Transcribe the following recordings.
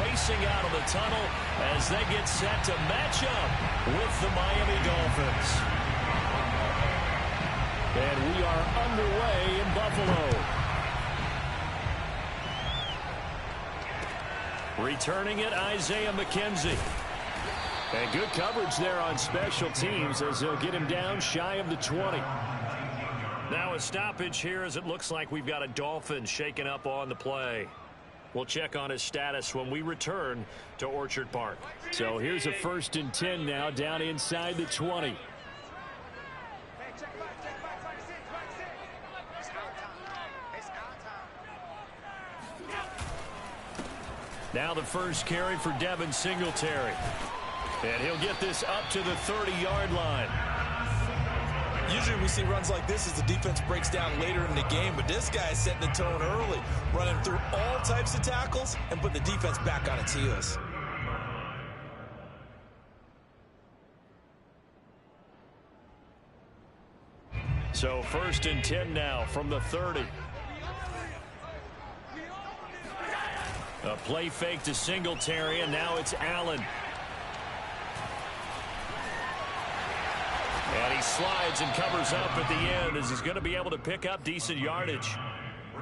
racing out of the tunnel as they get set to match up with the Miami Dolphins. And we are underway in Buffalo. Returning it, Isaiah McKenzie. And good coverage there on special teams as they'll get him down shy of the 20. Now a stoppage here as it looks like we've got a Dolphin shaken up on the play. We'll check on his status when we return to Orchard Park. So here's a 1st and 10 now down inside the 20. Now the first carry for Devin Singletary. And he'll get this up to the 30-yard line. Usually we see runs like this as the defense breaks down later in the game, but this guy is setting the tone early, running through all types of tackles and putting the defense back on its heels. So 1st and 10 now from the 30. A play fake to Singletary, and now it's Allen. And he slides and covers up at the end as he's going to be able to pick up decent yardage.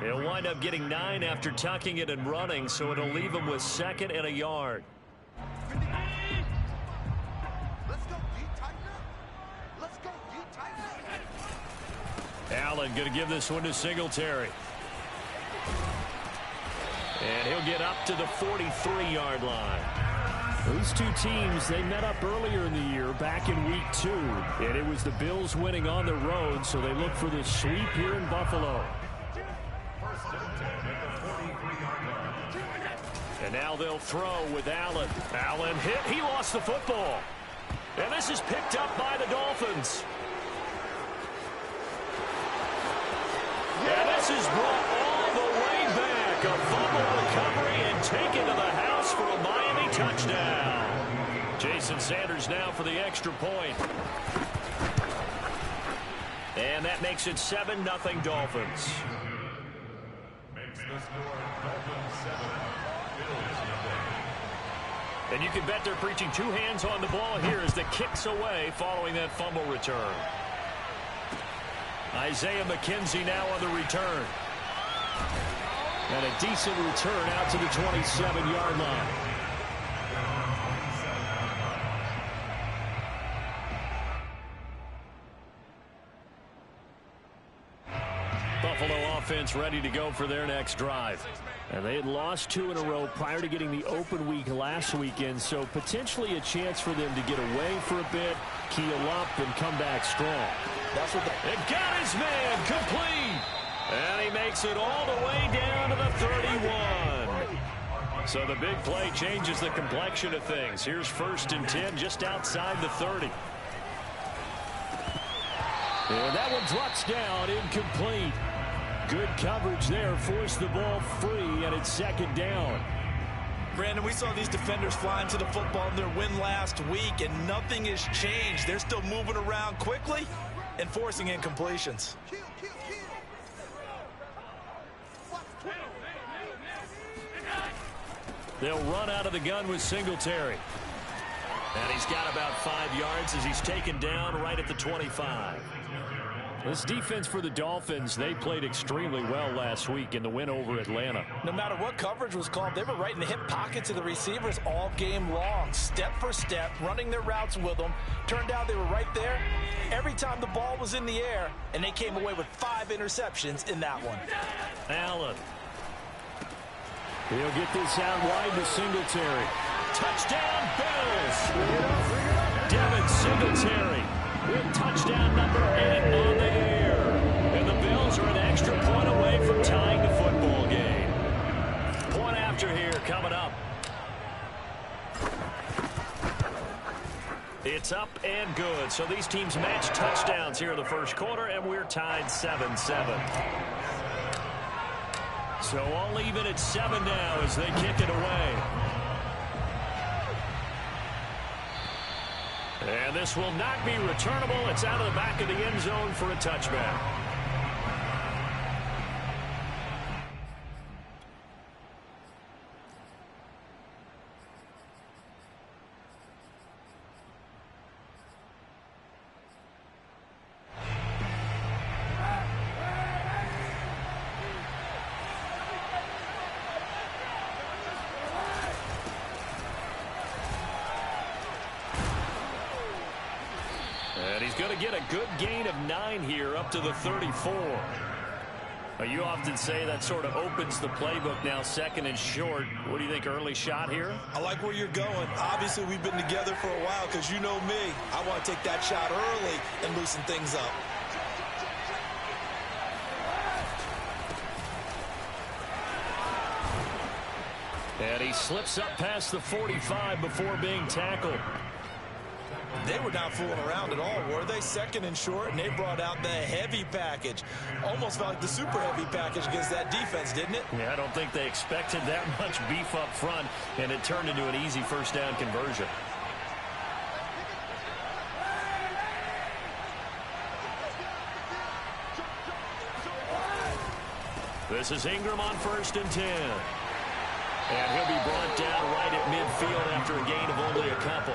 He'll wind up getting 9 after tucking it and running, so it'll leave him with 2nd and a yard. Allen going to give this one to Singletary. And he'll get up to the 43-yard line. These two teams, they met up earlier in the year back in week 2. And it was the Bills winning on the road, so they look for the sweep here in Buffalo. And now they'll throw with Allen. Allen hit. He lost the football. And this is picked up by the Dolphins. And this is brought all the way back. A fumble recovery and taken to the house for a Miami touchdown. Jason Sanders now for the extra point. And that makes it 7-0 Dolphins. Makes the score Dolphins 7. And you can bet they're preaching 2 hands on the ball here as the kick's away following that fumble return. Isaiah McKenzie now on the return. And a decent return out to the 27-yard line. Buffalo offense ready to go for their next drive. And they had lost 2 in a row prior to getting the open week last weekend, so potentially a chance for them to get away for a bit, keel up, and come back strong. That's what it got his man complete. And he makes it all the way down to the 31. So the big play changes the complexion of things. Here's 1st and 10 just outside the 30. And that one drops down, incomplete. Good coverage there, forced the ball free, and it's 2nd down. Brandon, we saw these defenders flying to the football in their win last week, and nothing has changed. They're still moving around quickly and forcing incompletions. They'll run out of the gun with Singletary. And he's got about 5 yards as he's taken down right at the 25. This defense for the Dolphins, they played extremely well last week in the win over Atlanta. No matter what coverage was called, they were right in the hip pockets of the receivers all game long, step for step, running their routes with them. Turned out they were right there every time the ball was in the air, and they came away with 5 interceptions in that one. Allen. He'll get this out wide to Singletary. Touchdown, Bills! Devin Singletary with touchdown number 8 on the air. And the Bills are an extra point away from tying the football game. Point after here coming up. It's up and good. So these teams match touchdowns here in the first quarter, and we're tied 7-7. So all even at 7 now as they kick it away. And this will not be returnable. It's out of the back of the end zone for a touchback. And he's going to get a good gain of 9 here up to the 34. You often say that sort of opens the playbook now, 2nd and short. What do you think, early shot here? I like where you're going. Obviously, we've been together for a while because you know me. I want to take that shot early and loosen things up. And he slips up past the 45 before being tackled. They were not fooling around at all, were they? 2nd and short, and they brought out the heavy package. Almost felt like the super heavy package against that defense, didn't it? Yeah, I don't think they expected that much beef up front, and it turned into an easy first down conversion. This is Ingram on 1st and 10. And he'll be brought down right at midfield after a gain of only a couple.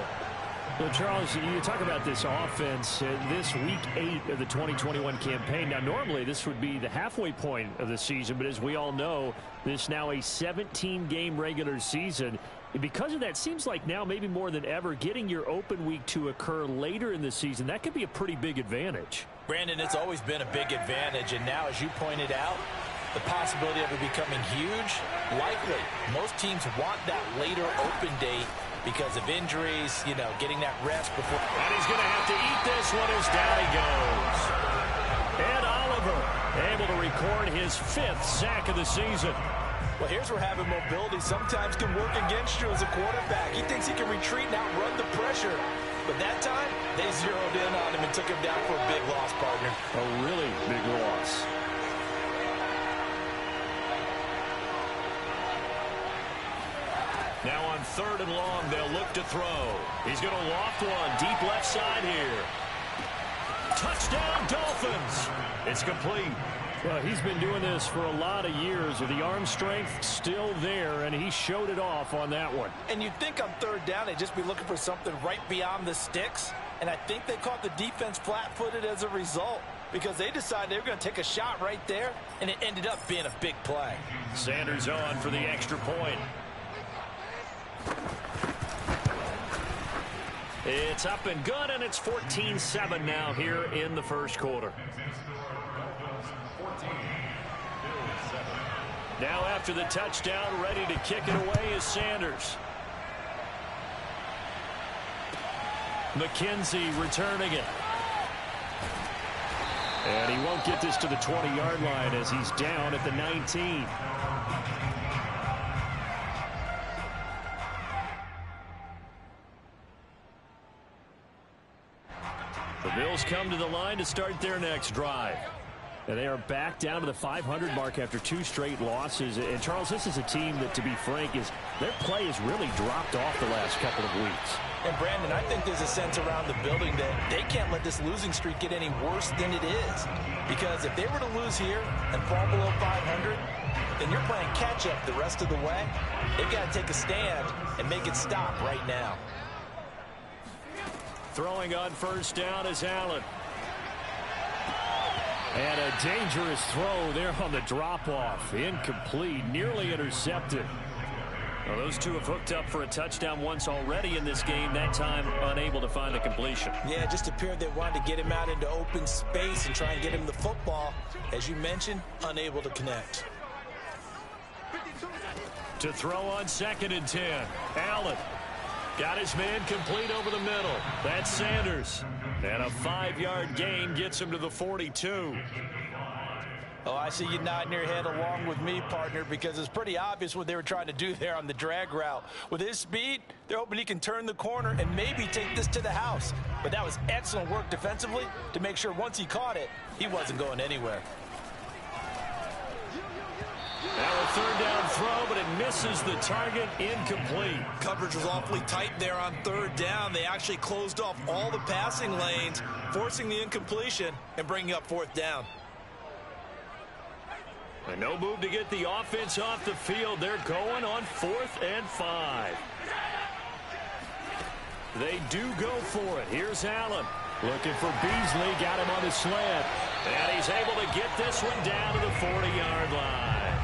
Well, Charles, you talk about this offense, this week 8 of the 2021 campaign. Now, normally this would be the halfway point of the season, but as we all know, this now a 17-game regular season. And because of that, seems like now maybe more than ever, getting your open week to occur later in the season, that could be a pretty big advantage. Brandon, it's always been a big advantage, and now, as you pointed out, the possibility of it becoming huge, likely. Most teams want that later open date because of injuries, you know, getting that rest before. And he's going to have to eat this one as down he goes. And Oliver able to record his 5th sack of the season. Well, here's where having mobility sometimes can work against you as a quarterback. He thinks he can retreat and outrun the pressure. But that time, they zeroed in on him and took him down for a big loss, partner. A really big loss. Now on 3rd and long, they'll look to throw. He's going to loft one deep left side here. Touchdown, Dolphins. It's complete. Well, he's been doing this for a lot of years with the arm strength still there, and he showed it off on that one. And you'd think on 3rd down they'd just be looking for something right beyond the sticks, and I think they caught the defense flat-footed as a result because they decided they were going to take a shot right there, and it ended up being a big play. Sanders on for the extra point. It's up and good, and it's 14-7 now here in the first quarter. Now after the touchdown, ready to kick it away is Sanders. McKenzie returning it. And he won't get this to the 20-yard line as he's down at the 19. The Bills come to the line to start their next drive. And they are back down to the 500 mark after 2 straight losses. And, Charles, this is a team that, to be frank, their play has really dropped off the last couple of weeks. And, Brandon, I think there's a sense around the building that they can't let this losing streak get any worse than it is. Because if they were to lose here and fall below 500, then you're playing catch-up the rest of the way. They've got to take a stand and make it stop right now. Throwing on 1st down is Allen. And a dangerous throw there on the drop-off. Incomplete, nearly intercepted. Well, those two have hooked up for a touchdown once already in this game, that time unable to find the completion. Yeah, it just appeared they wanted to get him out into open space and try and get him the football. As you mentioned, unable to connect. To throw on 2nd and 10. Allen got his man complete over the middle. That's Sanders. And a 5-yard gain gets him to the 42. Oh, I see you nodding your head along with me, partner, because it's pretty obvious what they were trying to do there on the drag route. With his speed, they're hoping he can turn the corner and maybe take this to the house. But that was excellent work defensively to make sure once he caught it, he wasn't going anywhere. Now a 3rd down throw, but it misses the target, incomplete. Coverage was awfully tight there on 3rd down. They actually closed off all the passing lanes, forcing the incompletion and bringing up 4th down. And no move to get the offense off the field. They're going on 4th and 5. They do go for it. Here's Allen. Looking for Beasley. Got him on the slant. And he's able to get this one down to the 40-yard line.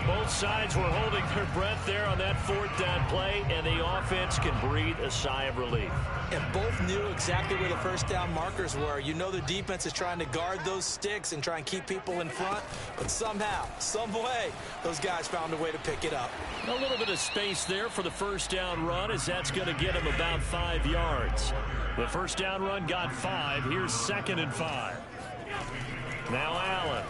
Both sides were holding their breath there on that fourth down play, and the offense can breathe a sigh of relief. And both knew exactly where the first down markers were. You know the defense is trying to guard those sticks and try and keep people in front, but somehow, some way, those guys found a way to pick it up. A little bit of space there for the first down run, as that's going to get him about 5 yards. The first down run got 5. Here's 2nd and 5. Now Allen.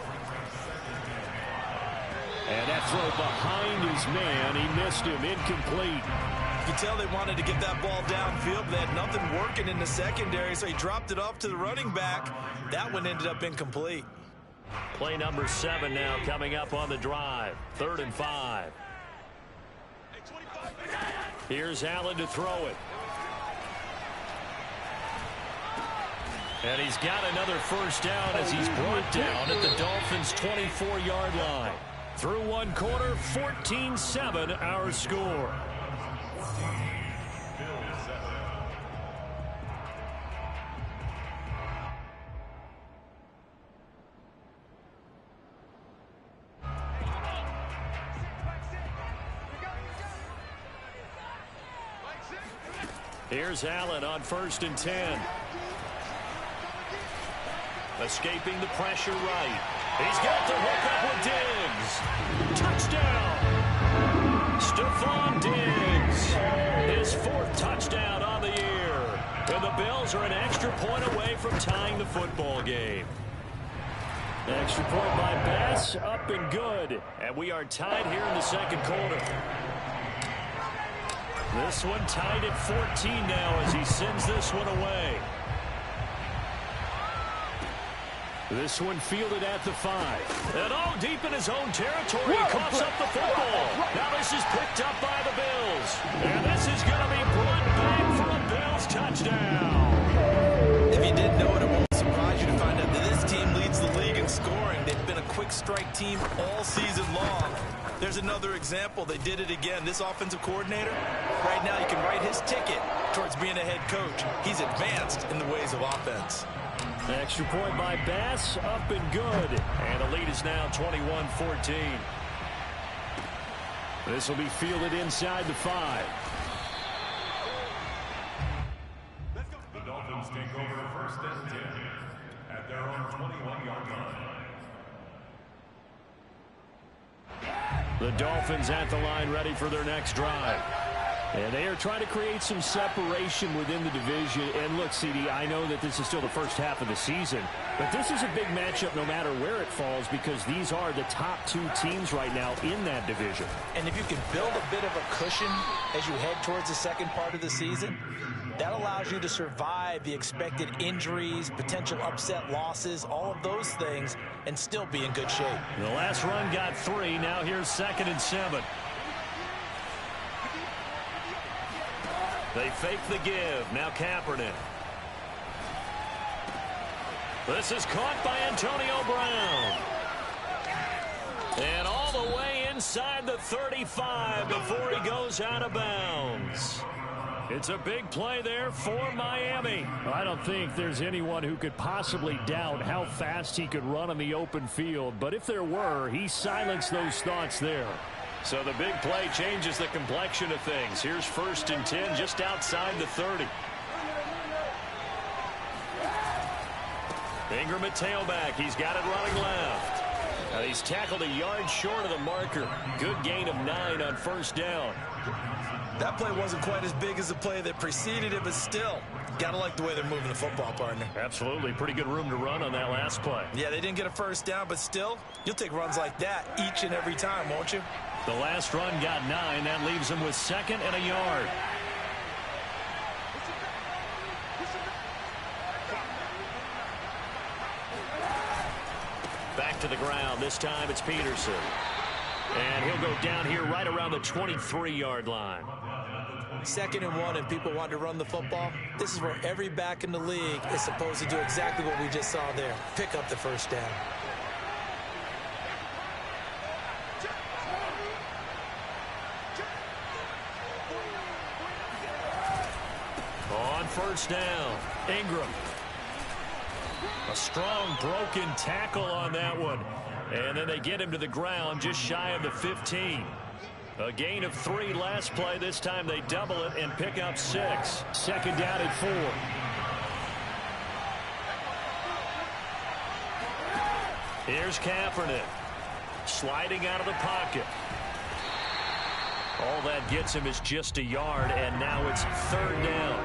And that throw behind his man. He missed him. Incomplete. You can tell they wanted to get that ball downfield, but they had nothing working in the secondary, so he dropped it off to the running back. That one ended up incomplete. Play number 7 now coming up on the drive. 3rd and 5. Here's Allen to throw it. And he's got another first down as he's brought down at the Dolphins' 24-yard line. Through one quarter, 14-7 our score. Here's Allen on 1st and 10. Escaping the pressure right. He's got the hook up with Diggs. Touchdown. Stephon Diggs. His 4th touchdown on the year. And the Bills are an extra point away from tying the football game. Extra point by Bass, up and good. And we are tied here in the second quarter. This one tied at 14 now as he sends this one away. This one fielded at the 5. And deep in his own territory, he coughs up the football. Now this is picked up by the Bills. And this is going to be brought back for a Bills touchdown. If you didn't know it, it won't surprise you to find out that this team leads the league in scoring. They've been a quick strike team all season long. There's another example. They did it again. This offensive coordinator, right now you can write his ticket towards being a head coach. He's advanced in the ways of offense. Extra point by Bass, up and good. And the lead is now 21-14. This will be fielded inside the 5. The Dolphins take over 1st and 10 at their own 21-yard line. The Dolphins at the line ready for their next drive. And they are trying to create some separation within the division. And look, CD, I know that this is still the first half of the season, but this is a big matchup no matter where it falls because these are the top 2 teams right now in that division. And if you can build a bit of a cushion as you head towards the second part of the season, that allows you to survive the expected injuries, potential upset losses, all of those things, and still be in good shape. The last run got 3. Now here's 2nd and 7. They fake the give. Now Kaepernick. This is caught by Antonio Brown. And all the way inside the 35 before he goes out of bounds. It's a big play there for Miami. I don't think there's anyone who could possibly doubt how fast he could run on the open field. But if there were, he silenced those thoughts there. So the big play changes the complexion of things. Here's 1st and 10 just outside the 30. Ingram at tailback. He's got it running left. Now he's tackled a yard short of the marker. Good gain of 9 on 1st down. That play wasn't quite as big as the play that preceded it, but still, got to like the way they're moving the football, partner. Absolutely. Pretty good room to run on that last play. Yeah, they didn't get a first down, but still, you'll take runs like that each and every time, won't you? The last run got 9. That leaves him with 2nd and a yard. Back to the ground. This time it's Peterson. And he'll go down here right around the 23-yard line. 2nd and 1, and people want to run the football. This is where every back in the league is supposed to do exactly what we just saw there. Pick up the first down. On 1st down, Ingram. A strong broken tackle on that one. And then they get him to the ground just shy of the 15. A gain of 3 last play. This time they double it and pick up 6. Second down and 4. Here's Kaepernick. Sliding out of the pocket. All that gets him is just a yard, and now it's 3rd down.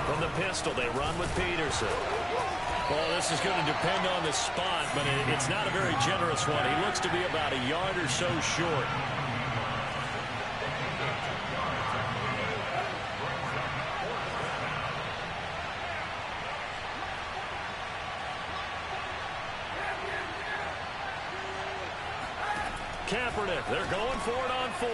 From the pistol, they run with Peterson. Well, this is going to depend on the spot, but it's not a very generous one. He looks to be about a yard or so short. Kaepernick, they're going for it on 4.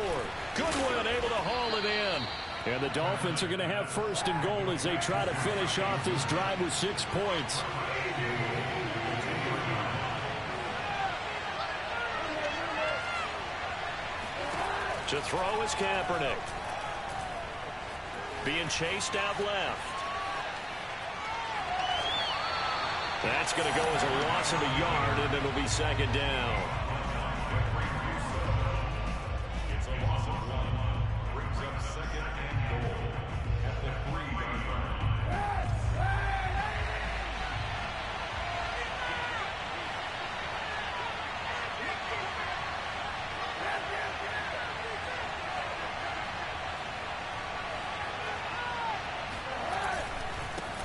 Goodwin able to haul it in. And the Dolphins are going to have 1st and goal as they try to finish off this drive with 6 points. To throw is Kaepernick. Being chased out left. That's going to go as a loss of a yard, and it'll be 2nd down. It's a loss of 1. Brings up 2nd and goal at the 3-yard line.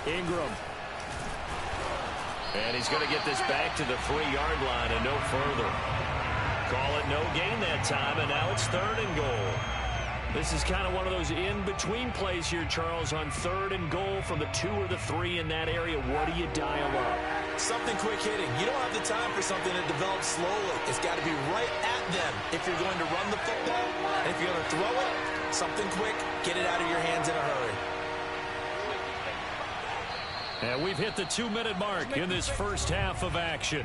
Ingram. And he's going to get this back to the 3-yard line and no further. Call it no gain that time, and now it's 3rd and goal. This is kind of one of those in-between plays here, Charles, on 3rd and goal from the 2 or the 3 in that area. What do you dial up? Something quick hitting. You don't have the time for something that develops slowly. It's got to be right at them if you're going to run the football. And if you're going to throw it, something quick, get it out of your hands in a hurry. And we've hit the 2-minute mark in this first half of action.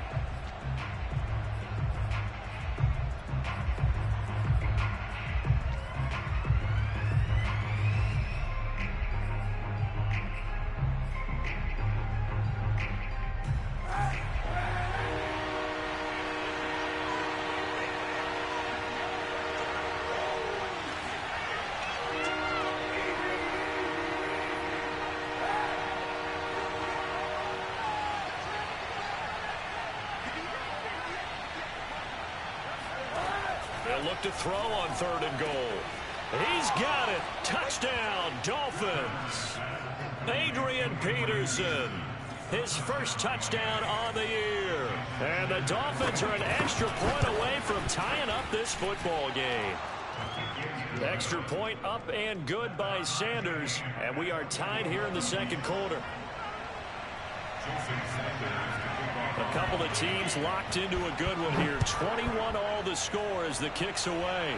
Look to throw on 3rd and goal. He's got it. Touchdown, Dolphins. Adrian Peterson. His first touchdown on the year. And the Dolphins are an extra point away from tying up this football game. Extra point up and good by Sanders. And we are tied here in the 2nd quarter. A couple of teams locked into a good one here. 21 all the score as the kick's away.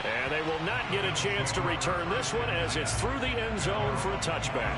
And they will not get a chance to return this one as it's through the end zone for a touchback.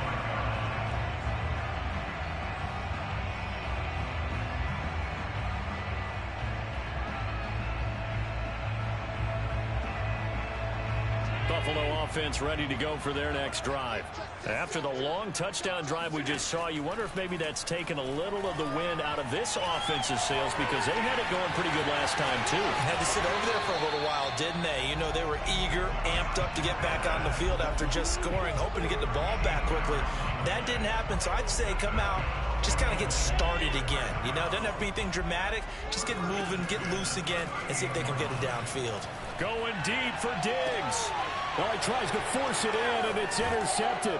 Buffalo offense ready to go for their next drive. After the long touchdown drive we just saw, you wonder if maybe that's taken a little of the wind out of this offensive sails because they had it going pretty good last time too. Had to sit over there for a little while, didn't they? You know, they were eager, amped up to get back on the field after just scoring, hoping to get the ball back quickly. That didn't happen, so I'd say come out, just kind of get started again. You know, doesn't have to be anything dramatic. Just get moving, get loose again, and see if they can get it downfield. Going deep for Diggs. Well, he tries to force it in, and it's intercepted.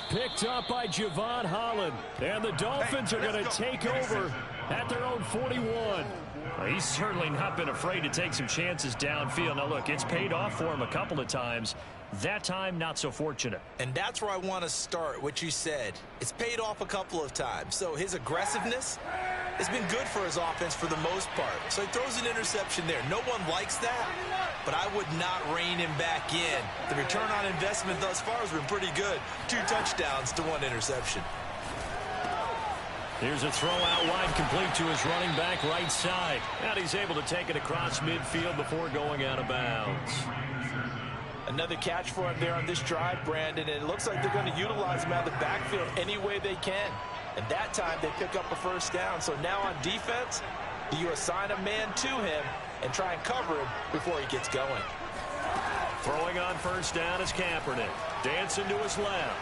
Picked up by Javon Holland. And the Dolphins are going to take over at their own 41. Well, he's certainly not been afraid to take some chances downfield. Now, look, it's paid off for him a couple of times. That time, not so fortunate. And that's where I want to start, what you said. It's paid off a couple of times. So his aggressiveness has been good for his offense for the most part. So he throws an interception there. No one likes that, but I would not rein him back in. The return on investment thus far has been pretty good. 2 touchdowns to 1 interception. Here's a throw out wide, complete to his running back right side. And he's able to take it across midfield before going out of bounds. Another catch for him there on this drive, Brandon, and it looks like they're going to utilize him out of the backfield any way they can. And that time they pick up a first down. So now on defense, do you assign a man to him and try and cover him before he gets going? Throwing on first down is Kaepernick. Dancing to his left.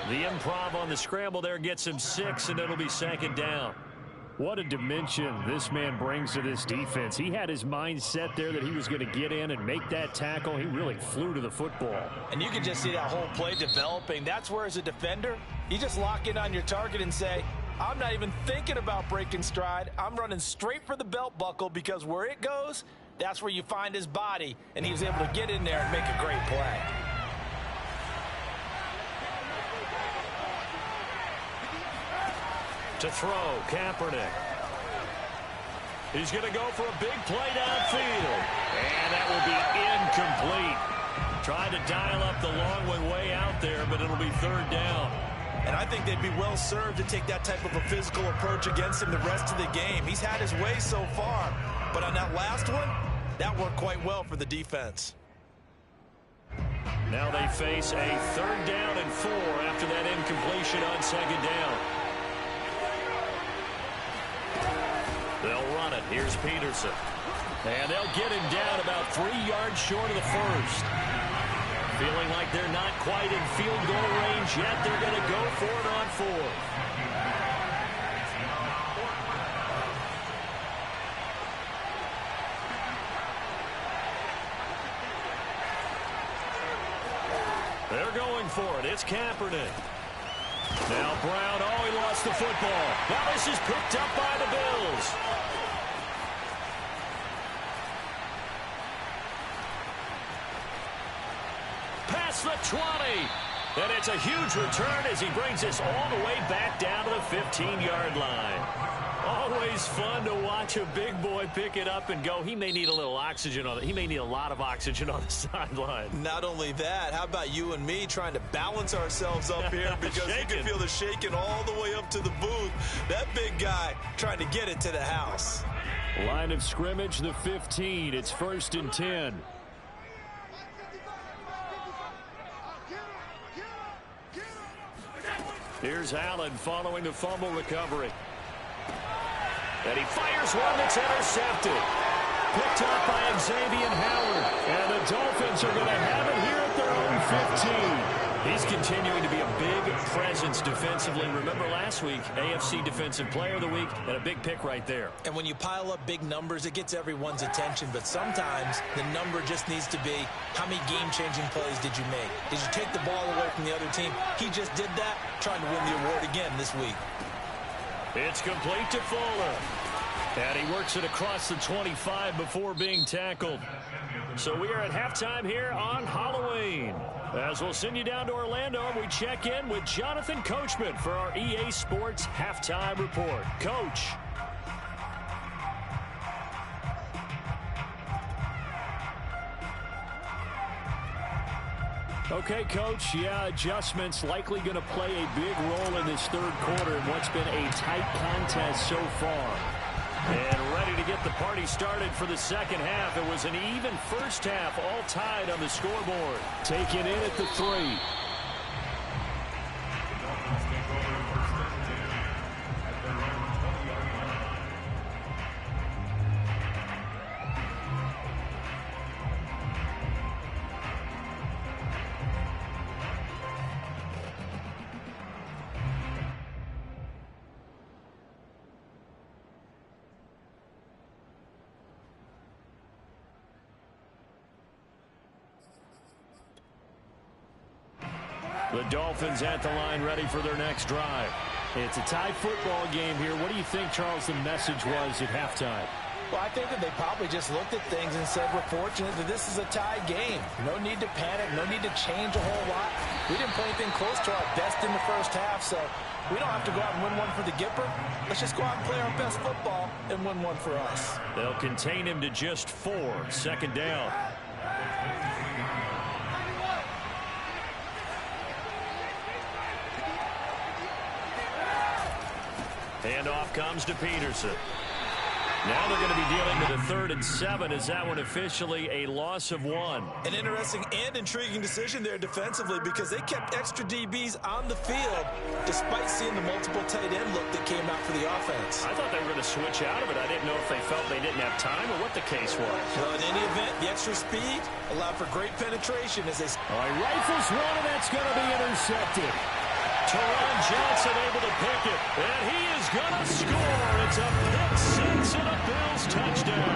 The improv on the scramble there gets him 6, and it'll be second down. What a dimension this man brings to this defense. He had his mind set there that he was going to get in and make that tackle. He really flew to the football. And you can just see that whole play developing. That's where, as a defender, you just lock in on your target and say, I'm not even thinking about breaking stride. I'm running straight for the belt buckle, because where it goes, that's where you find his body. And he was able to get in there and make a great play. To throw, Kaepernick. He's going to go for a big play downfield. And that will be incomplete. Tried to dial up the long way out there, but it'll be third down. And I think they'd be well served to take that type of a physical approach against him the rest of the game. He's had his way so far, but on that last one, that worked quite well for the defense. Now they face a third down and 4 after that incompletion on second down. They'll run it. Here's Peterson. And they'll get him down about 3 yards short of the first. Feeling like they're not quite in field goal range yet. They're going to go for it on 4th. They're going for it. It's Kaepernick. Now Brown, he lost the football. Now this is picked up by the Bills. Past the 20. And it's a huge return as he brings us all the way back down to the 15-yard line. Always fun to watch a big boy pick it up and go. He may need a little oxygen on it. He may need a lot of oxygen on the sideline. Not only that, how about you and me trying to balance ourselves up here, because you can feel the shaking all the way up to the booth. That big guy trying to get it to the house. Line of scrimmage, the 15. It's 1st and 10. Here's Allen following the fumble recovery. And he fires one that's intercepted. Picked up by Xavier Howard. And the Dolphins are going to have it here at their own 15. He's continuing to be a big presence defensively. Remember last week, AFC Defensive Player of the Week, and a big pick right there. And when you pile up big numbers, it gets everyone's attention. But sometimes the number just needs to be, how many game-changing plays did you make? Did you take the ball away from the other team? He just did that, trying to win the award again this week. It's complete to Fuller. And he works it across the 25 before being tackled. So we are at halftime here on Halloween. As we'll send you down to Orlando, and we check in with Jonathan Coachman for our EA Sports Halftime Report. Coach. Okay, Coach, adjustments likely going to play a big role in this third quarter in what's been a tight contest so far. And ready to get the party started for the second half. It was an even first half, all tied on the scoreboard. Taken in at the 3. The Dolphins at the line, ready for their next drive. It's a tie football game here. What do you think, Charles, the message was at halftime? Well, I think that they probably just looked at things and said, we're fortunate that this is a tie game. No need to panic, no need to change a whole lot. We didn't play anything close to our best in the first half, so we don't have to go out and win one for the Gipper. Let's just go out and play our best football and win one for us. They'll contain him to just 4. Second down. Handoff comes to Peterson. Now they're going to be dealing with a 3rd and 7. Is that one officially a loss of 1? An interesting and intriguing decision there defensively because they kept extra DBs on the field despite seeing the multiple tight end look that came out for the offense. I thought they were going to switch out of it. I didn't know if they felt they didn't have time or what the case was. Well, in any event, the extra speed allowed for great penetration as they... All right, rifles one, and that's going to be intercepted. Teron Johnson able to pick it, and he is going to score. It's a pick 6 and a Bills touchdown.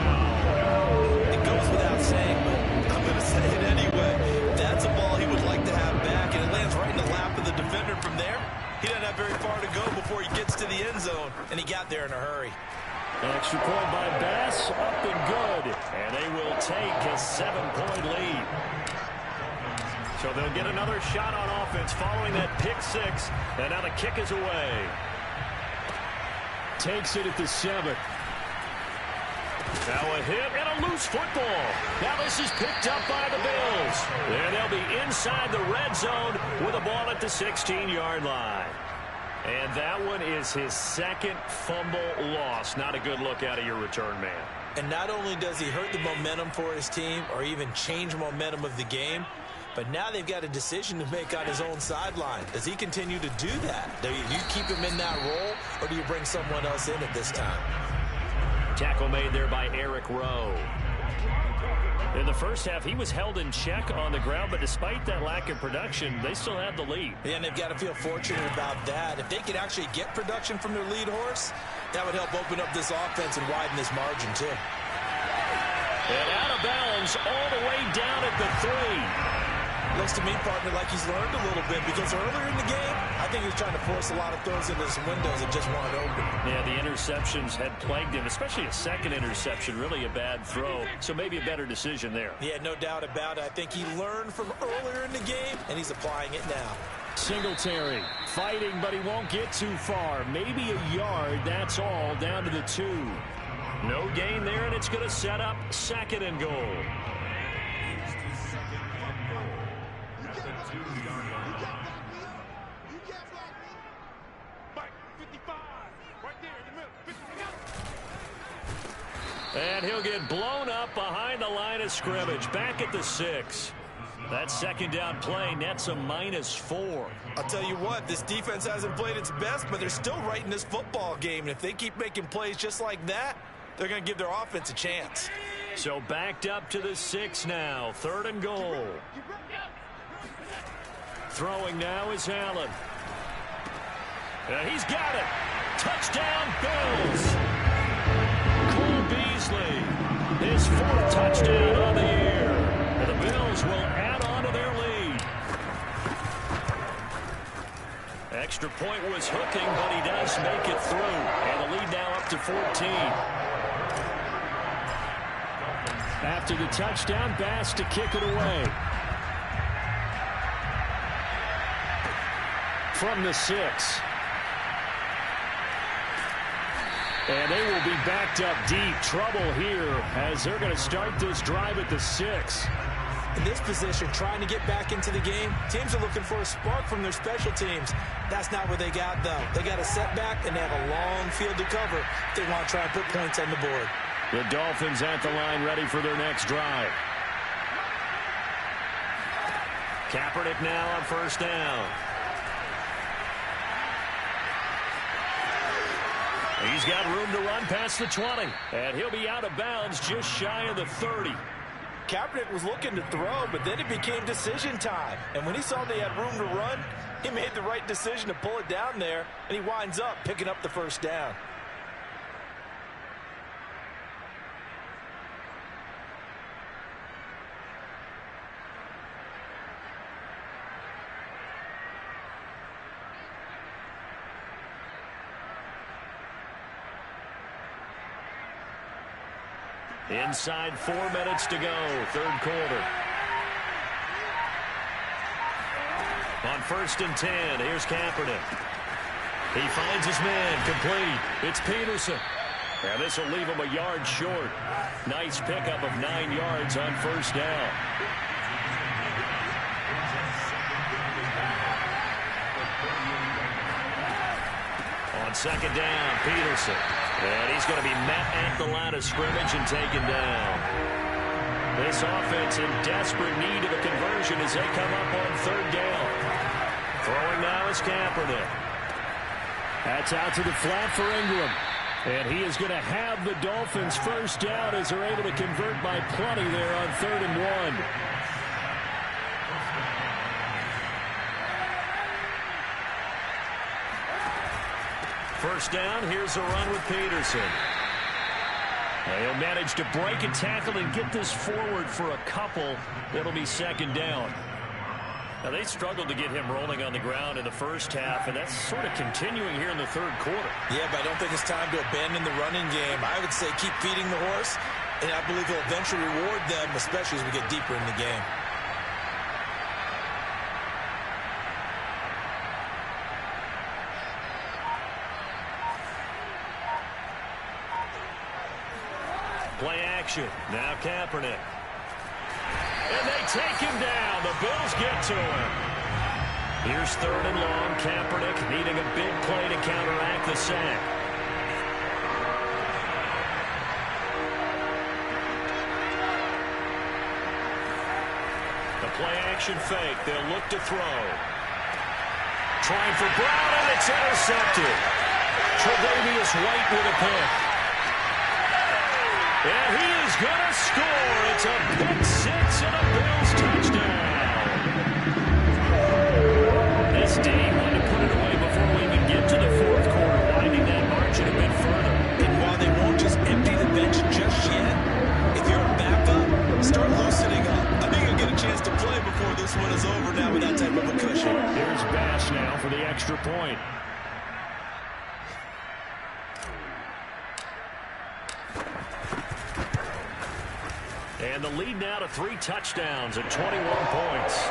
It goes without saying, but I'm going to say it anyway. That's a ball he would like to have back, and it lands right in the lap of the defender from there. He doesn't have very far to go before he gets to the end zone, and he got there in a hurry. Extra point by Bass, Up and good, and they will take a 7-point lead. So they'll get another shot on offense following that pick 6, and now the kick is away. takes it at the 7. Now a hit and a loose football. Now this is picked up by the Bills. And they'll be inside the red zone with a ball at the 16-yard line. And that one is his 2nd fumble loss. Not a good look out of your return man. And not only does he hurt the momentum for his team or even change momentum of the game, but now they've got a decision to make on his own sideline. Does he continue to do that? Do you keep him in that role, or do you bring someone else in at this time? Tackle made there by Eric Rowe. In the first half, he was held in check on the ground, but despite that lack of production, they still had the lead. Yeah, and they've got to feel fortunate about that. If they could actually get production from their lead horse, that would help open up this offense and widen this margin, too. And out of bounds all the way down at the 3. Looks to me, partner, like he's learned a little bit because earlier in the game, I think he was trying to force a lot of throws into some windows that just weren't open. Yeah, the interceptions had plagued him, especially a second interception, really a bad throw. So maybe a better decision there. Yeah, no doubt about it. I think he learned from earlier in the game, and he's applying it now. Singletary fighting, but he won't get too far. Maybe a yard, that's all, down to the 2. No gain there, and it's going to set up 2nd and goal. And he'll get blown up behind the line of scrimmage. Back at the 6. That 2nd down play nets a -4. I'll tell you what, this defense hasn't played its best, but they're still right in this football game. And if they keep making plays just like that, they're going to give their offense a chance. So backed up to the 6 now. 3rd and goal. Throwing now is Allen. And he's got it. Touchdown, Bills. Beasley, his 4th touchdown on the year. And the Bills will add on to their lead. Extra point was hooking, but he does make it through. And the lead now up to 14. After the touchdown, Bass to kick it away. From the 6. And they will be backed up deep. Trouble here as they're going to start this drive at the 6. In this position, trying to get back into the game, teams are looking for a spark from their special teams. That's not what they got, though. They got a setback, and they have a long field to cover if they want to try and put points on the board. The Dolphins at the line ready for their next drive. Kaepernick now on 1st down. He's got room to run past the 20. And he'll be out of bounds just shy of the 30. Kaepernick was looking to throw, but then it became decision time. And when he saw they had room to run, he made the right decision to pull it down there, and he winds up picking up the 1st down. Inside 4 minutes to go, 3rd quarter. On 1st and 10, here's Kaepernick. He finds his man, complete. It's Peterson. And this will leave him a yard short. Nice pickup of 9 yards on 1st down. On 2nd down, Peterson. And he's going to be met at the line of scrimmage and taken down. This offense in desperate need of a conversion as they come up on third down. Throwing now is Kaepernick. That's out to the flat for Ingram. And he is going to have the Dolphins first down as they're able to convert by plenty there on 3rd and 1. First down, here's a run with Peterson. He'll manage to break a tackle and get this forward for a couple. It'll be 2nd down. Now, they struggled to get him rolling on the ground in the first half, and that's sort of continuing here in the 3rd quarter. Yeah, but I don't think it's time to abandon the running game. I would say keep feeding the horse, and I believe he'll eventually reward them, especially as we get deeper in the game. Play action. Now Kaepernick. And they take him down. The Bills get to him. Here's 3rd and long. Kaepernick needing a big play to counteract the sack. The play action fake. They'll look to throw. Trying for Brown, and it's intercepted. Tre'Davious White with a pick. And he is going to score. It's a pick 6 and a Bills touchdown. This D wanted to put it away before we even get to the 4th quarter, winding that margin a bit further. And while they won't just empty the bench just yet, if you're a backup, start loosening up. I think you'll get a chance to play before this one is over now with that type of a cushion. Here's Bass now for the extra point. And the lead now to 3 touchdowns and 21 points.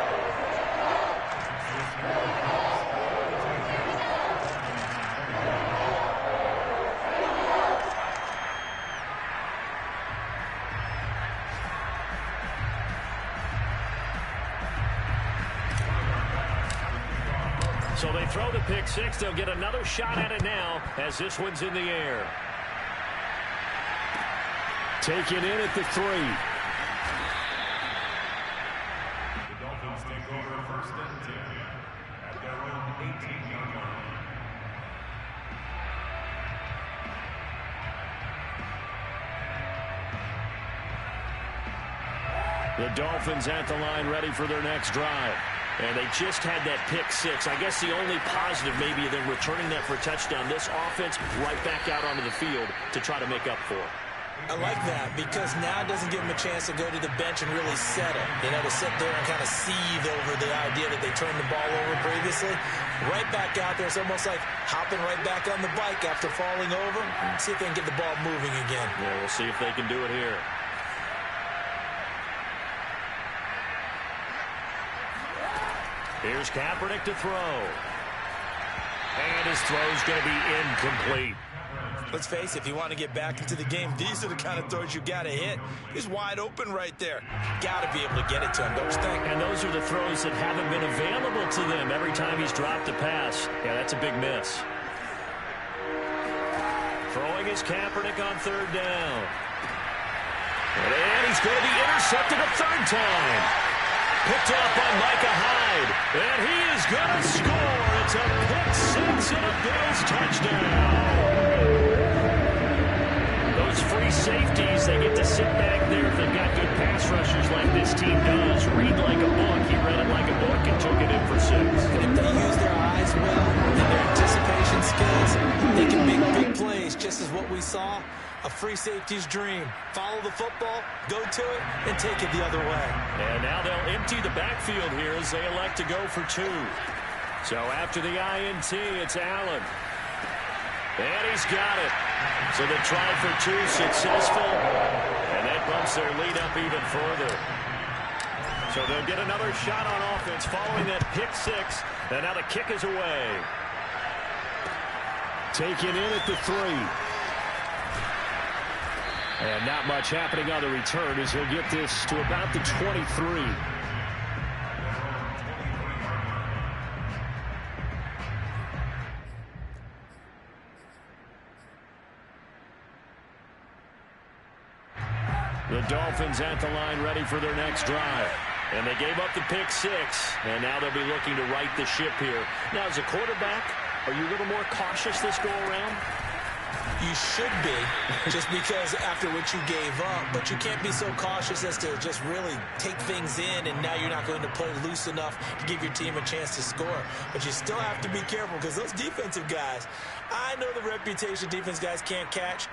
So they throw the pick 6. They'll get another shot at it now as this one's in the air. Taken in at the 3. Take over 1st and 10 at their own 18-yard line. The Dolphins at the line ready for their next drive. And they just had that pick 6. I guess the only positive maybe than returning that for a touchdown. This offense right back out onto the field to try to make up for it. I like that because now it doesn't give them a chance to go to the bench and really settle. You know, to sit there and kind of seethe over the idea that they turned the ball over previously. Right back out there. It's almost like hopping right back on the bike after falling over. See if they can get the ball moving again. Yeah, we'll see if they can do it here. Here's Kaepernick to throw. And his throw's going to be incomplete. Let's face it, if you want to get back into the game, these are the kind of throws you got to hit. He's wide open right there. Got to be able to get it to him, don't you think? And those are the throws that haven't been available to them every time he's dropped a pass. Yeah, that's a big miss. Throwing is Kaepernick on 3rd down. And he's going to be intercepted a 3rd time. Picked up by Micah Hyde. And he is going to score. It's a pick 6 and a Bills touchdown. Those free safeties, they get to sit back there if they've got good pass rushers like this team does. Read like a book. He read it like a book and took it in for 6. And if they use their eyes well and their anticipation skills, they can make big plays, just as what we saw. A free safety's dream. Follow the football, go to it, and take it the other way. And now they'll empty the backfield here as they elect to go for 2. So after the INT, it's Allen. And he's got it. So the try for 2 successful. And that bumps their lead up even further. So they'll get another shot on offense following that pick 6. And now the kick is away. Taken in at the 3. And not much happening on the return as he'll get this to about the 23. The Dolphins at the line ready for their next drive. And they gave up the pick 6, and now they'll be looking to right the ship here. Now, as a quarterback, are you a little more cautious this go-around? You should be, just because after what you gave up, but you can't be so cautious as to just really take things in, and now you're not going to play loose enough to give your team a chance to score. But you still have to be careful, because those defensive guys, I know the reputation defense guys can't catch.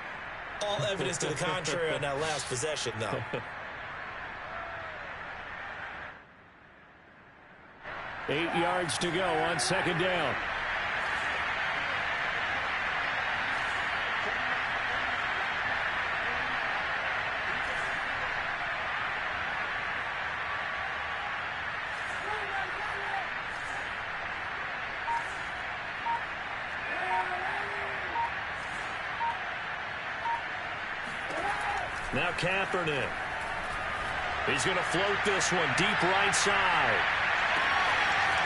All evidence to the contrary on that last possession, though. Eight yards to go on second down. Now Kaepernick. He's going to float this one deep right side.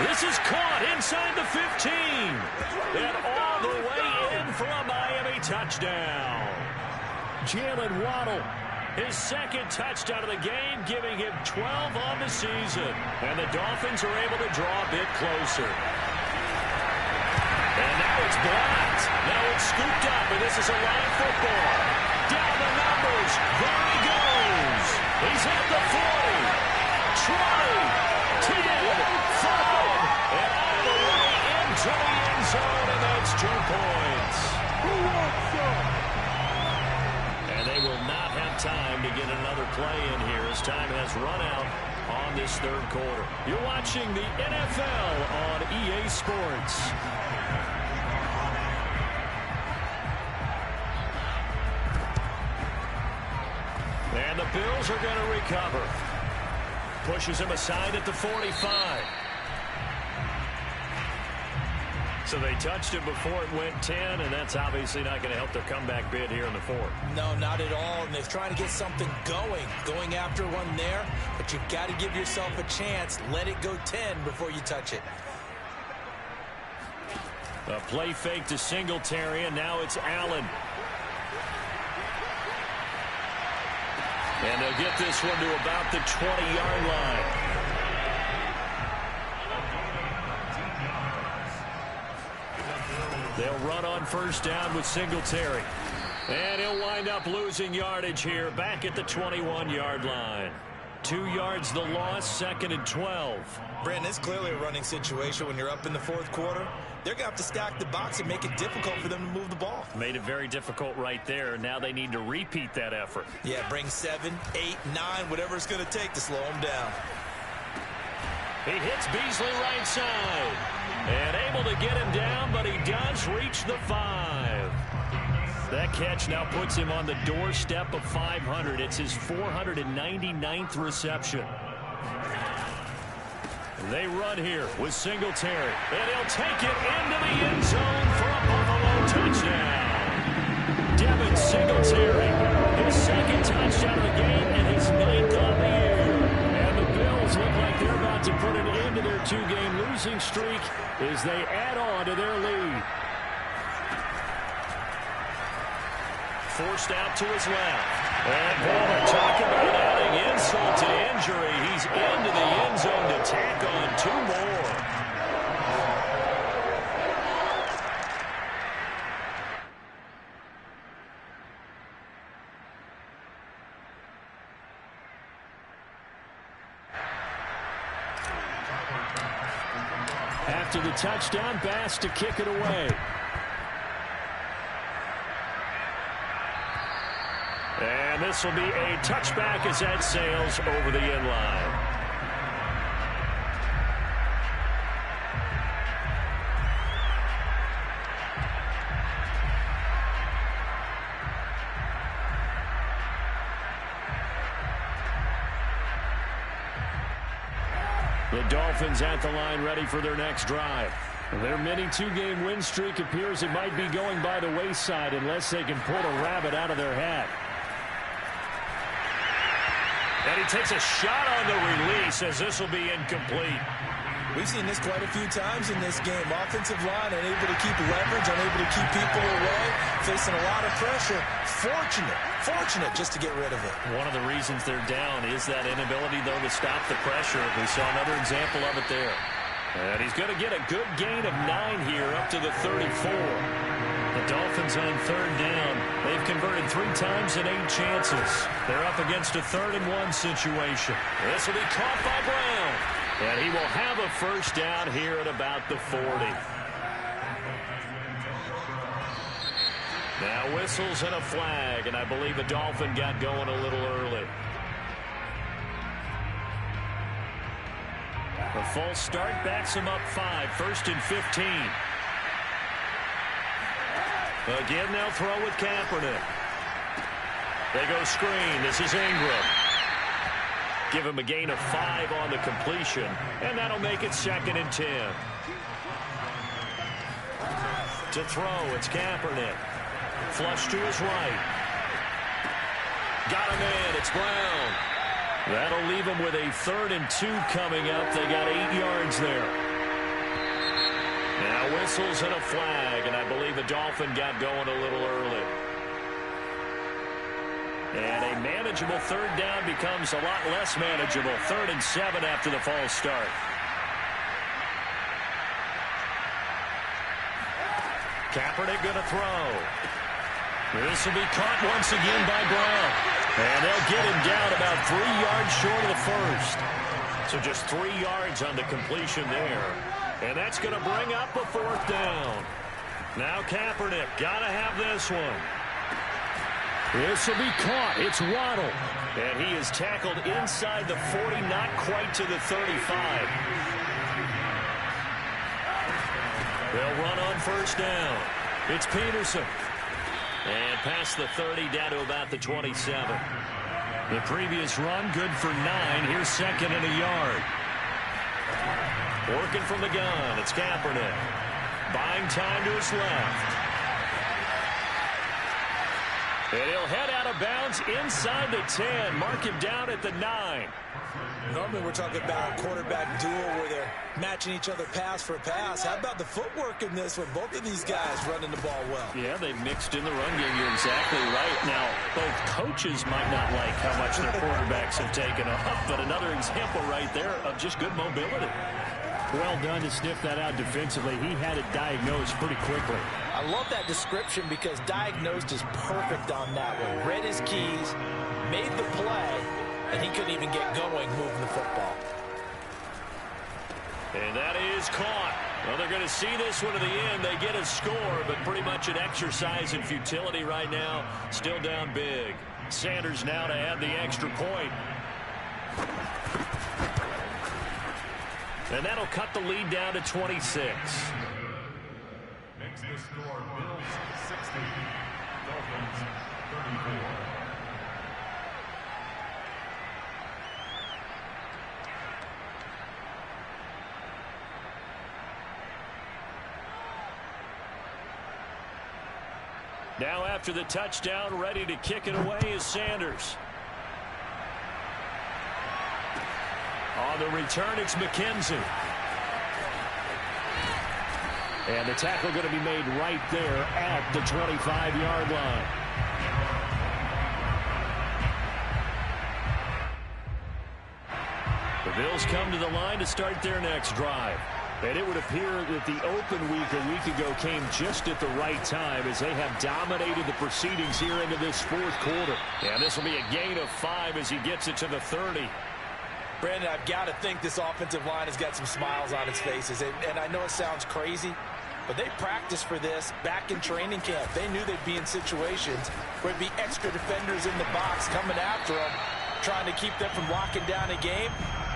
This is caught inside the 15. And all the way in for a Miami touchdown. Jalen Waddle, his second touchdown of the game, giving him 12 on the season. And the Dolphins are able to draw a bit closer. And now it's blocked. Now it's scooped up, and this is a live football. Down the numbers. There he goes. He's at the 40, 20, 10, 5, and all the way into the end zone, and that's 2 points. And they will not have time to get another play in here as time has run out on this third quarter. You're watching the NFL on EA Sports. And the Bills are going to recover. Pushes him aside at the 45. So they touched it before it went 10, and that's obviously not going to help their comeback bid here in the fourth. No, not at all. And they're trying to get something going after one there. But you've got to give yourself a chance. Let it go 10 before you touch it. A play fake to Singletary, and now it's Allen. And they'll get this one to about the 20-yard line. They'll run on first down with Singletary. And he'll wind up losing yardage here back at the 21-yard line. 2 yards the loss, 2nd and 12. Brandon, it's clearly a running situation when you're up in the fourth quarter. They're going to have to stack the box and make it difficult for them to move the ball. Made it very difficult right there. Now they need to repeat that effort. Yeah, bring 7, 8, 9, whatever it's going to take to slow them down. He hits Beasley right side. And able to get him down, but he does reach the 5. That catch now puts him on the doorstep of 500. It's his 499th reception. They run here with Singletary. And he'll take it into the end zone for a Buffalo touchdown. Devin Singletary, his second touchdown of the game and his 9th on the year. And the Bills look like they're about to put an end to their 2-game losing streak as they add on to their lead. Forced out to his left. And boy, talk about adding insult to injury. He's into the end zone to tack on 2 more. After the touchdown, Bass to kick it away. And this will be a touchback as that sails over the end line. The Dolphins at the line ready for their next drive. Their mini 2-game win streak appears it might be going by the wayside unless they can pull a rabbit out of their hat. And he takes a shot on the release as this will be incomplete. We've seen this quite a few times in this game. Offensive line unable to keep leverage, unable to keep people away, facing a lot of pressure. Fortunate just to get rid of it. One of the reasons they're down is that inability, though, to stop the pressure. We saw another example of it there. And he's going to get a good gain of 9 here up to the 34. The Dolphins on third down. They've converted 3 times in 8 chances. They're up against a 3rd and 1 situation. This will be caught by Brown. And he will have a first down here at about the 40. Now whistles and a flag, and I believe a Dolphin got going a little early. A false start backs him up 5, 1st and 15. Again, they'll throw with Kaepernick. They go screen. This is Ingram. Give him a gain of 5 on the completion, and that'll make it 2nd and 10. To throw, it's Kaepernick. Flush to his right. Got him in. It's Brown. That'll leave him with a 3rd and 2 coming up. They got 8 yards there. Now whistles and a flag, and I believe a Dolphin got going a little early. And a manageable 3rd down becomes a lot less manageable. 3rd and 7 after the false start. Kaepernick going to throw. This will be caught once again by Brown. And they'll get him down about 3 yards short of the 1st. So just 3 yards on the completion there. And that's going to bring up a 4th down. Now Kaepernick got to have this one. This will be caught. It's Waddle. And he is tackled inside the 40, not quite to the 35. They'll run on first down. It's Peterson. And past the 30, down to about the 27. The previous run, good for 9. Here's 2nd and a yard. Working from the gun, it's Kaepernick. Buying time to his left. And he'll head out of bounds inside the 10. Mark him down at the 9. Normally we're talking about a quarterback duel where they're matching each other pass for pass. How about the footwork in this one? Both of these guys running the ball well. Yeah, they've mixed in the run game. You're exactly right. Now, both coaches might not like how much their quarterbacks have taken off, but another example right there of just good mobility. Well done to sniff that out defensively. He had it diagnosed pretty quickly. I love that description because diagnosed is perfect on that one. Read his keys, made the play, and he couldn't even get going moving the football. And that is caught. Well, they're going to see this one to the end. They get a score, but pretty much an exercise in futility right now. Still down big. Sanders now to add the extra point. And that'll cut the lead down to 26. Makes the score Bills 60, Dolphins 34. Now after the touchdown, ready to kick it away is Sanders. On the return, it's McKenzie. And the tackle going to be made right there at the 25-yard line. The Bills come to the line to start their next drive. And it would appear that the open week a week ago came just at the right time as they have dominated the proceedings here into this 4th quarter. And this will be a gain of 5 as he gets it to the 30. Brandon, I've got to think this offensive line has got some smiles on its faces. And I know it sounds crazy, but they practiced for this back in training camp. They knew they'd be in situations where there'd be extra defenders in the box coming after them, trying to keep them from locking down a game.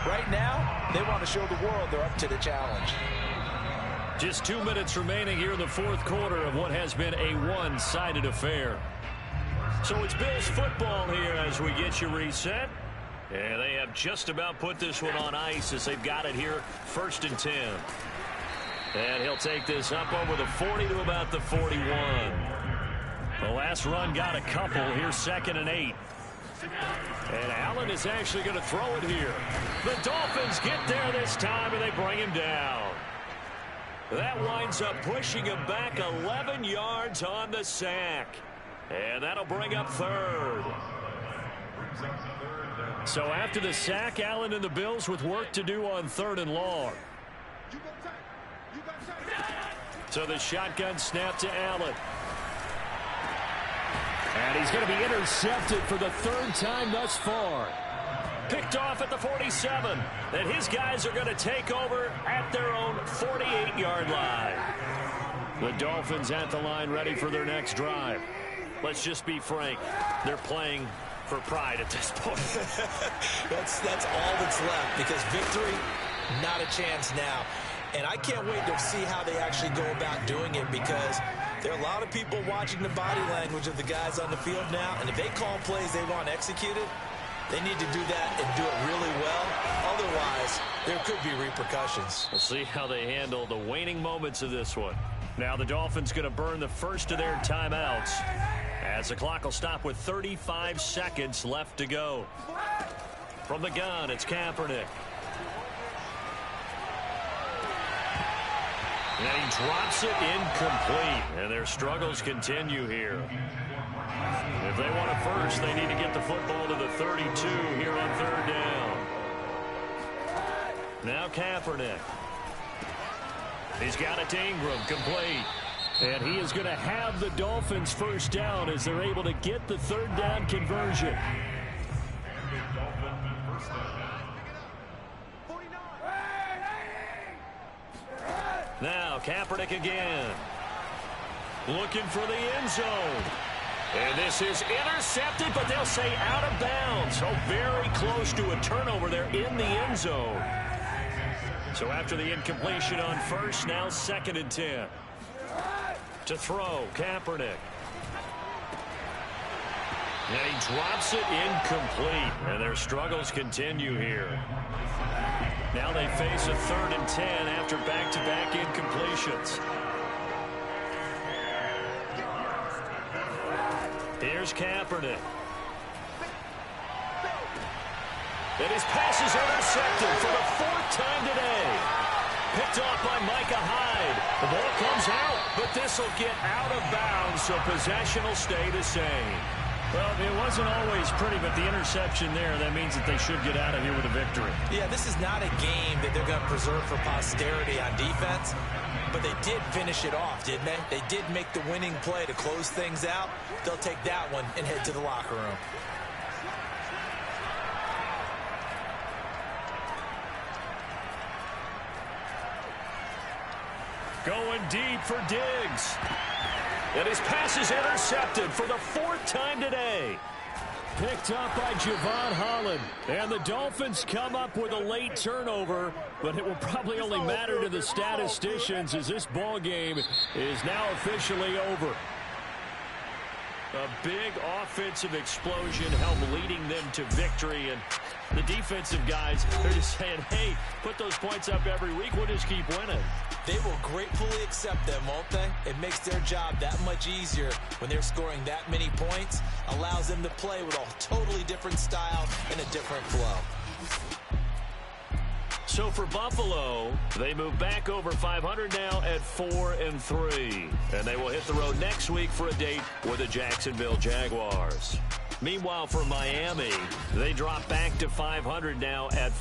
Right now, they want to show the world they're up to the challenge. Just 2 minutes remaining here in the 4th quarter of what has been a one-sided affair. So it's Bills football here as we get you reset. And they have just about put this one on ice as they've got it here, 1st and 10. And he'll take this up over the 40 to about the 41. The last run got a couple. Here's 2nd and 8. And Allen is actually going to throw it here. The Dolphins get there this time, and they bring him down. That winds up pushing him back 11 yards on the sack. And that'll bring up third. So after the sack, Allen and the Bills with work to do on 3rd and long. So the shotgun snap to Allen. And he's going to be intercepted for the 3rd time thus far. Picked off at the 47. And his guys are going to take over at their own 48-yard line. The Dolphins at the line ready for their next drive. Let's just be frank. They're playing for pride at this point. That's all that's left, because victory, not a chance now. And I can't wait to see how they actually go about doing it, because there are a lot of people watching the body language of the guys on the field now, and if they call plays they want executed, they need to do that and do it really well. Otherwise, there could be repercussions. We'll see how they handle the waning moments of this one. Now the Dolphins going to burn the first of their timeouts, as the clock will stop with 35 seconds left to go. From the gun, it's Kaepernick. And he drops it incomplete, and their struggles continue here. If they want it first, they need to get the football to the 32 here on 3rd down. Now Kaepernick. He's got it to Ingram, complete. And he is going to have the Dolphins first down as they're able to get the 3rd down conversion. Now Kaepernick again. Looking for the end zone. And this is intercepted, but they'll say out of bounds. So very close to a turnover there in the end zone. So after the incompletion on first, now 2nd and 10. To throw, Kaepernick. And he drops it incomplete. And their struggles continue here. Now they face a 3rd and 10 after back-to-back incompletions. Here's Kaepernick. And his pass is intercepted for the 4th time today. Picked off by Micah Hyde. The ball comes out, but this will get out of bounds, so possession will stay the same. Well, it wasn't always pretty, but the interception there, that means that they should get out of here with a victory. Yeah, this is not a game that they're going to preserve for posterity on defense, but they did finish it off, didn't they? They did make the winning play to close things out. They'll take that one and head to the locker room. Going deep for Diggs. And his pass is intercepted for the 4th time today. Picked up by Javon Holland. And the Dolphins come up with a late turnover, but it will probably only matter to the statisticians as this ball game is now officially over. A big offensive explosion helped leading them to victory, and the defensive guys, they're just saying, hey, put those points up every week, we'll just keep winning. They will gratefully accept them, won't they? It makes their job that much easier when they're scoring that many points, allows them to play with a totally different style and a different flow. So for Buffalo, they move back over 500 now at 4-3. And they will hit the road next week for a date with the Jacksonville Jaguars. Meanwhile, for Miami, they drop back to 500 now at